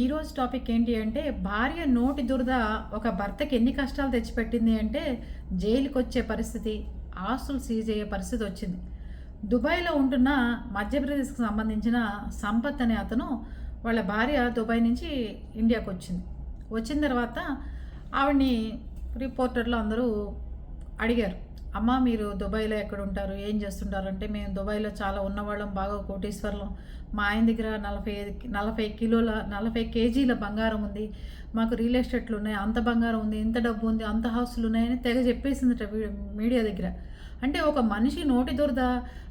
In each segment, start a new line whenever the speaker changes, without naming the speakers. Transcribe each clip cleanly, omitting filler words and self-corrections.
ఈరోజు టాపిక్ ఏంటి అంటే భార్య నోటి దురద ఒక భర్తకి ఎన్ని కష్టాలు తెచ్చిపెట్టింది అంటే జైలుకి వచ్చే పరిస్థితి, ఆస్తులు సీజ్ అయ్యే పరిస్థితి వచ్చింది. దుబాయ్లో ఉంటున్న మధ్యప్రదేశ్కి సంబంధించిన సంపత్ అనే అతను వాళ్ళ భార్య దుబాయ్ నుంచి ఇండియాకి వచ్చింది. వచ్చిన తర్వాత ఆవిడ్ని రిపోర్టర్లు అందరూ అడిగారు, అమ్మ మీరు దుబాయ్లో ఎక్కడ ఉంటారు, ఏం చేస్తుంటారు అంటే, మేము దుబాయ్లో చాలా ఉన్నవాళ్ళం, బాగా కోటీశ్వరులం, మా ఆయన దగ్గర 40 కేజీల బంగారం ఉంది, మాకు రియల్ ఎస్టేట్లు ఉన్నాయి, అంత బంగారం ఉంది, ఇంత డబ్బు ఉంది, అంత హౌస్లు ఉన్నాయని తెగ చెప్పేసిందట మీడియా దగ్గర. అంటే ఒక మనిషి నోటి దురద,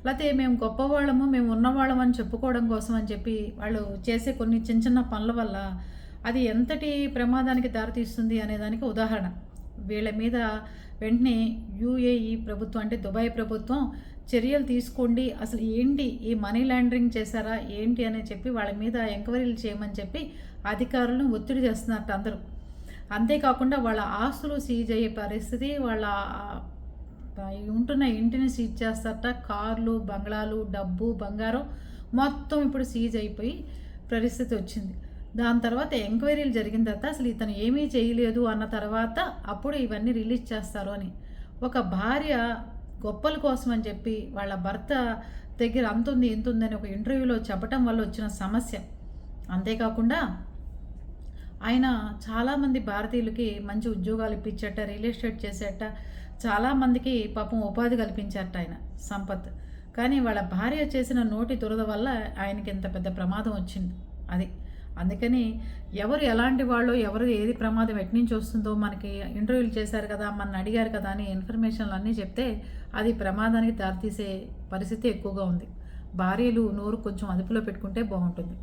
లేకపోతే మేము గొప్పవాళ్ళము, మేము ఉన్నవాళ్ళం అని చెప్పుకోవడం కోసం అని చెప్పి వాళ్ళు చేసే కొన్ని చిన్న చిన్న పనుల వల్ల అది ఎంతటి ప్రమాదానికి దారితీస్తుంది అనేదానికి ఉదాహరణ. వీళ్ళ మీద వెంటనే యూఏఈ ప్రభుత్వం అంటే దుబాయ్ ప్రభుత్వం చర్యలు తీసుకోండి, అసలు ఏంటి ఈ మనీ లాండరింగ్ చేశారా ఏంటి అని చెప్పి వాళ్ళ మీద ఎంక్వైరీలు చేయమని చెప్పి అధికారులను ఒత్తిడి చేస్తున్నట్టు అందరూ. అంతేకాకుండా వాళ్ళ ఆస్తులు సీజ్ అయ్యే పరిస్థితి, వాళ్ళ ఉంటున్న ఇంటిని సీజ్ చేస్తారట, కార్లు, బంగ్లాలు, డబ్బు, బంగారం మొత్తం ఇప్పుడు సీజ్ అయిపోయి పరిస్థితి వచ్చింది. దాని తర్వాత ఎంక్వైరీలు జరిగిన తర్వాత అసలు ఇతను ఏమీ చేయలేదు అన్న తర్వాత అప్పుడు ఇవన్నీ రిలీజ్ చేస్తారు అని. ఒక భార్య గొప్పల కోసం అని చెప్పి వాళ్ళ భర్త దగ్గర అంతుంది ఇంతుందని ఒక ఇంటర్వ్యూలో చెప్పటం వల్ల వచ్చిన సమస్య. అంతేకాకుండా ఆయన చాలామంది భారతీయులకి మంచి ఉద్యోగాలు ఇప్పించట, రియల్ ఎస్టేట్ చేసేట, చాలామందికి పాపం ఉపాధి కల్పించారట ఆయన సంపత్. కానీ వాళ్ళ భార్య చేసిన నోటి దురద వల్ల ఆయనకి ఇంత పెద్ద ప్రమాదం వచ్చింది. అది అందుకని ఎవరు ఎలాంటి వాళ్ళు, ఎవరు ఏది ప్రమాదం ఎట్నుంచి వస్తుందో, మనకి ఇంటర్వ్యూలు చేశారు కదా, మన అడిగారు కదా అని ఇన్ఫర్మేషన్లు అన్నీ చెప్తే అది ప్రమాదానికి దారితీసే పరిస్థితి ఎక్కువగా ఉంది. భార్యలు నోరు కొంచెం అదుపులో పెట్టుకుంటే బాగుంటుంది.